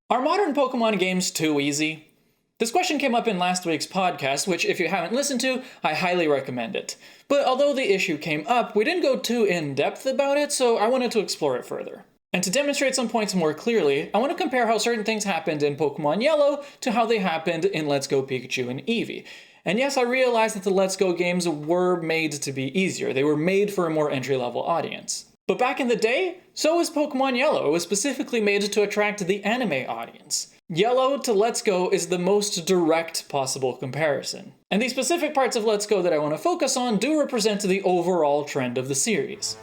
Are modern Pokemon games too easy? This question came up in last week's podcast, which if you haven't listened to, I highly recommend it. But although the issue came up, we didn't go too in-depth about it, so I wanted to explore it further. And to demonstrate some points more clearly, I want to compare how certain things happened in Pokemon Yellow to how they happened in Let's Go Pikachu and Eevee. And yes, I realize that the Let's Go games were made to be easier. They were made for a more entry-level audience. But back in the day, so was Pokemon Yellow. It was specifically made to attract the anime audience. Yellow to Let's Go is the most direct possible comparison. And the specific parts of Let's Go that I want to focus on do represent the overall trend of the series.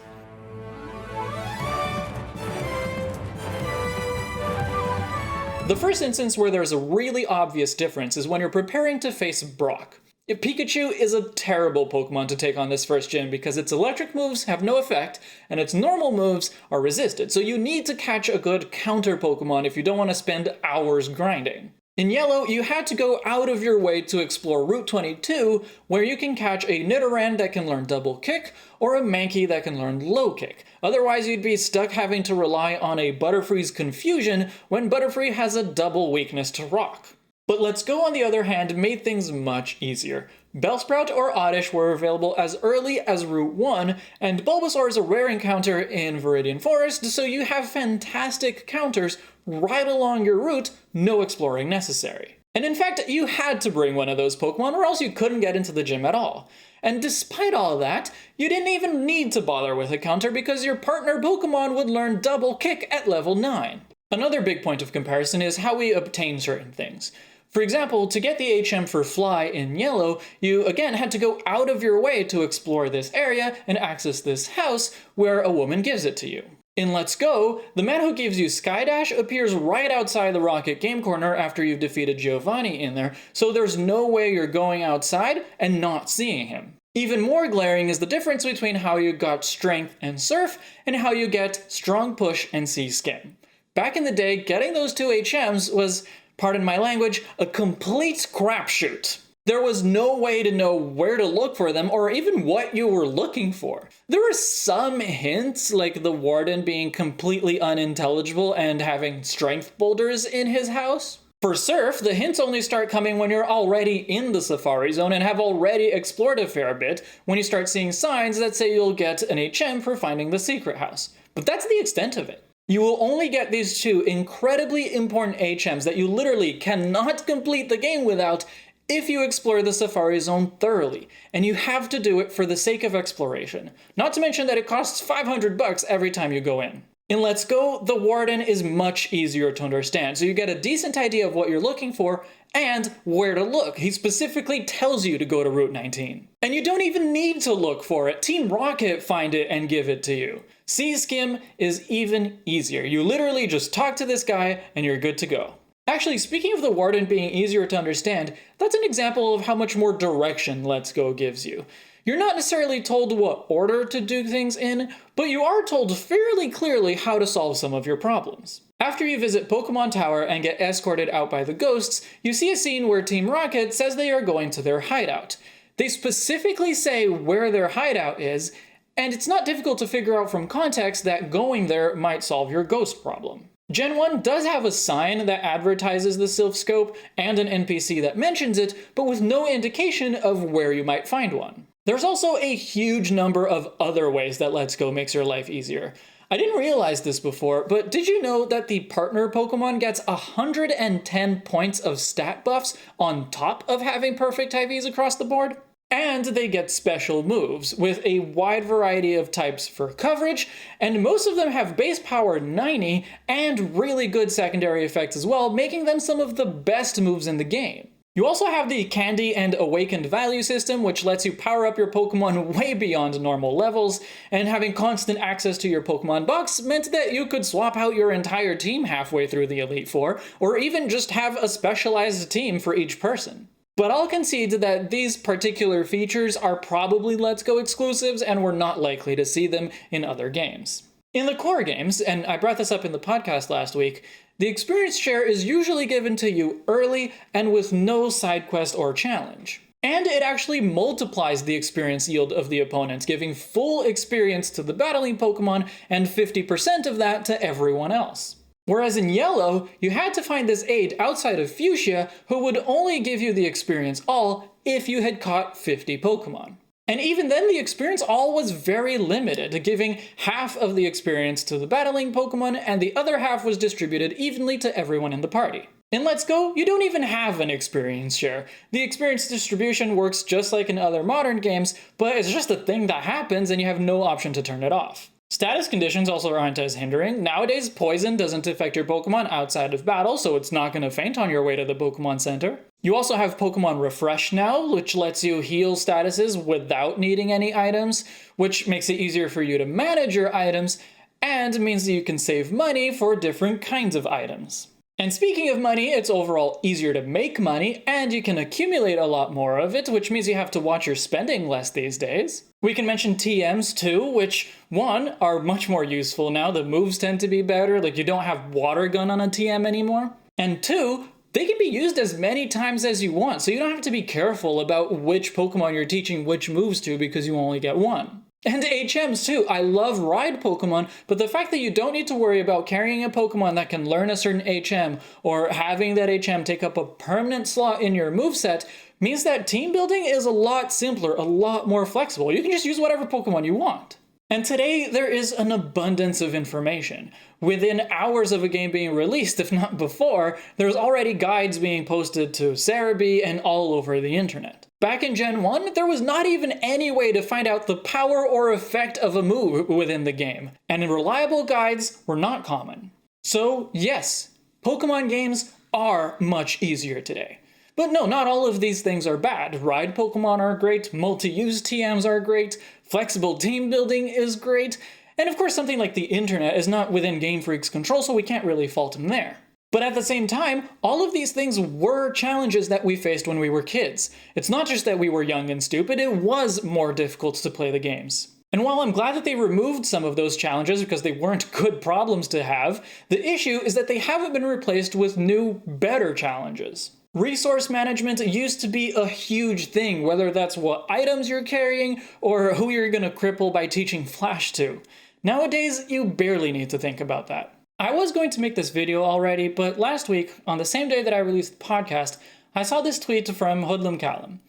The first instance where there's a really obvious difference is when you're preparing to face Brock. Pikachu is a terrible Pokemon to take on this first gym because its electric moves have no effect and its normal moves are resisted, so you need to catch a good counter Pokemon if you don't want to spend hours grinding. In Yellow, you had to go out of your way to explore Route 22, where you can catch a Nidoran that can learn Double Kick, or a Mankey that can learn Low Kick. Otherwise, you'd be stuck having to rely on a Butterfree's Confusion when Butterfree has a double weakness to Rock. But Let's Go, on the other hand, made things much easier. Bellsprout or Oddish were available as early as Route 1, and Bulbasaur is a rare encounter in Viridian Forest, so you have fantastic counters right along your route, no exploring necessary. And in fact, you had to bring one of those Pokemon or else you couldn't get into the gym at all. And despite all that, you didn't even need to bother with a counter because your partner Pokemon would learn Double Kick at level 9. Another big point of comparison is how we obtain certain things. For example, to get the HM for Fly in Yellow, you again had to go out of your way to explore this area and access this house where a woman gives it to you. In Let's Go, the man who gives you Skydash appears right outside the Rocket Game Corner after you've defeated Giovanni in there, so there's no way you're going outside and not seeing him. Even more glaring is the difference between how you got Strength and Surf and how you get Strong Push and Sea Skim. Back in the day, getting those two HMs was, pardon my language, a complete crapshoot. There was no way to know where to look for them or even what you were looking for. There were some hints, like the warden being completely unintelligible and having strength boulders in his house. For Surf, the hints only start coming when you're already in the Safari Zone and have already explored a fair bit, when you start seeing signs that say you'll get an HM for finding the secret house. But that's the extent of it. You will only get these two incredibly important HMs that you literally cannot complete the game without if you explore the Safari Zone thoroughly, and you have to do it for the sake of exploration. Not to mention that it costs $500 every time you go in. In Let's Go, the Warden is much easier to understand, so you get a decent idea of what you're looking for and where to look. He specifically tells you to go to Route 19. And you don't even need to look for it. Team Rocket find it and give it to you. Sea Skim is even easier. You literally just talk to this guy and you're good to go. Actually, speaking of the Warden being easier to understand, that's an example of how much more direction Let's Go gives you. You're not necessarily told what order to do things in, but you are told fairly clearly how to solve some of your problems. After you visit Pokemon Tower and get escorted out by the ghosts, you see a scene where Team Rocket says they are going to their hideout. They specifically say where their hideout is, and it's not difficult to figure out from context that going there might solve your ghost problem. Gen 1 does have a sign that advertises the Sylph Scope and an NPC that mentions it, but with no indication of where you might find one. There's also a huge number of other ways that Let's Go makes your life easier. I didn't realize this before, but did you know that the partner Pokemon gets 110 points of stat buffs on top of having perfect IVs across the board? And they get special moves, with a wide variety of types for coverage, and most of them have base power 90 and really good secondary effects as well, making them some of the best moves in the game. You also have the Candy and Awakened value system, which lets you power up your Pokemon way beyond normal levels, and having constant access to your Pokemon box meant that you could swap out your entire team halfway through the Elite Four, or even just have a specialized team for each person. But I'll concede that these particular features are probably Let's Go exclusives and we're not likely to see them in other games. In the core games, and I brought this up in the podcast last week, the experience share is usually given to you early and with no side quest or challenge. And it actually multiplies the experience yield of the opponents, giving full experience to the battling Pokemon and 50% of that to everyone else. Whereas in Yellow, you had to find this aide outside of Fuchsia who would only give you the experience all if you had caught 50 Pokemon. And even then, the experience all was very limited, giving half of the experience to the battling Pokemon and the other half was distributed evenly to everyone in the party. In Let's Go, you don't even have an experience share. The experience distribution works just like in other modern games, but it's just a thing that happens and you have no option to turn it off. Status conditions also aren't as hindering. Nowadays, poison doesn't affect your Pokemon outside of battle, so it's not going to faint on your way to the Pokemon Center. You also have Pokemon Refresh now, which lets you heal statuses without needing any items, which makes it easier for you to manage your items, and means that you can save money for different kinds of items. And speaking of money, it's overall easier to make money, and you can accumulate a lot more of it, which means you have to watch your spending less these days. We can mention TMs too, which, one, are much more useful now. The moves tend to be better, like you don't have Water Gun on a TM anymore. And two, they can be used as many times as you want, so you don't have to be careful about which Pokemon you're teaching which moves to because you only get one. And HMs too. I love ride Pokemon, but the fact that you don't need to worry about carrying a Pokemon that can learn a certain HM or having that HM take up a permanent slot in your moveset means that team building is a lot simpler, a lot more flexible. You can just use whatever Pokemon you want. And today, there is an abundance of information. Within hours of a game being released, if not before, there's already guides being posted to Cerebi and all over the internet. Back in Gen 1, there was not even any way to find out the power or effect of a move within the game, and reliable guides were not common. So yes, Pokemon games are much easier today. But no, not all of these things are bad. Ride Pokemon are great, multi-use TMs are great, flexible team building is great, and of course something like the internet is not within Game Freak's control, so we can't really fault them there. But at the same time, all of these things were challenges that we faced when we were kids. It's not just that we were young and stupid, it was more difficult to play the games. And while I'm glad that they removed some of those challenges because they weren't good problems to have, the issue is that they haven't been replaced with new, better challenges. Resource management used to be a huge thing, whether that's what items you're carrying or who you're going to cripple by teaching Flash to. Nowadays, you barely need to think about that. I was going to make this video already, but last week, on the same day that I released the podcast, I saw this tweet from Hoodlum Callum.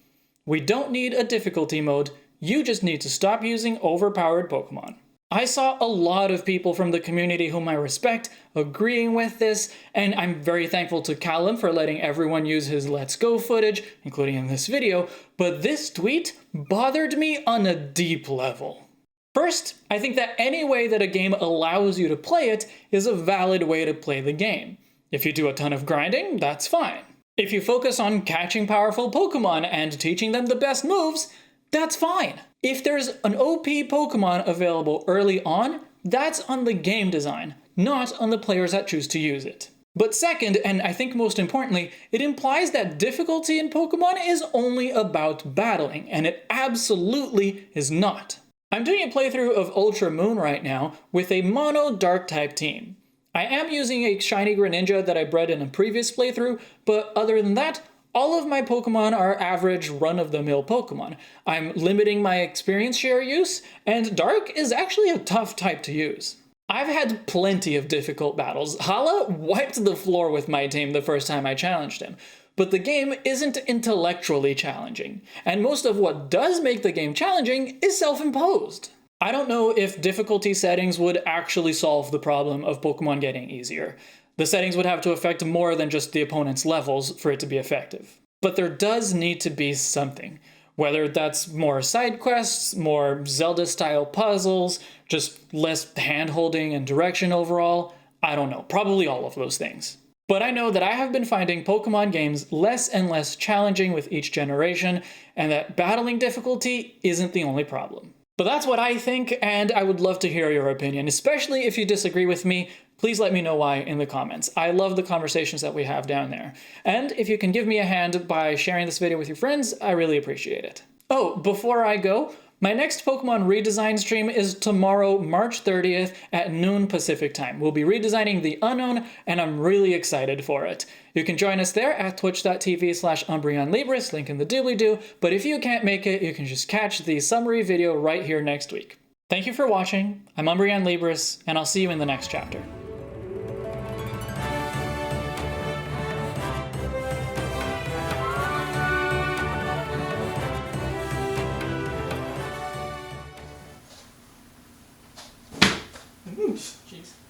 We don't need a difficulty mode, you just need to stop using overpowered Pokemon. I saw a lot of people from the community whom I respect agreeing with this, and I'm very thankful to Callum for letting everyone use his Let's Go footage, including in this video, but this tweet bothered me on a deep level. First, I think that any way that a game allows you to play it is a valid way to play the game. If you do a ton of grinding, that's fine. If you focus on catching powerful Pokemon and teaching them the best moves, that's fine. If there's an OP Pokemon available early on, that's on the game design, not on the players that choose to use it. But second, and I think most importantly, it implies that difficulty in Pokemon is only about battling, and it absolutely is not. I'm doing a playthrough of Ultra Moon right now with a mono dark type team. I am using a shiny Greninja that I bred in a previous playthrough, but other than that, all of my Pokemon are average run-of-the-mill Pokemon. I'm limiting my experience share use, and Dark is actually a tough type to use. I've had plenty of difficult battles. Hala wiped the floor with my team the first time I challenged him, but the game isn't intellectually challenging, and most of what does make the game challenging is self-imposed. I don't know if difficulty settings would actually solve the problem of Pokemon getting easier. The settings would have to affect more than just the opponent's levels for it to be effective. But there does need to be something. Whether that's more side quests, more Zelda-style puzzles, just less hand-holding and direction overall, I don't know, probably all of those things. But I know that I have been finding Pokemon games less and less challenging with each generation, and that battling difficulty isn't the only problem. But that's what I think, and I would love to hear your opinion, especially if you disagree with me. Please let me know why in the comments. I love the conversations that we have down there. And if you can give me a hand by sharing this video with your friends, I really appreciate it. Oh, before I go, my next Pokemon redesign stream is tomorrow, March 30th at noon Pacific time. We'll be redesigning the Unknown, and I'm really excited for it. You can join us there at twitch.tv/UmbreonLibris, link in the doobly-doo, but if you can't make it, you can just catch the summary video right here next week. Thank you for watching, I'm Umbreon Libris, and I'll see you in the next chapter. Jeez.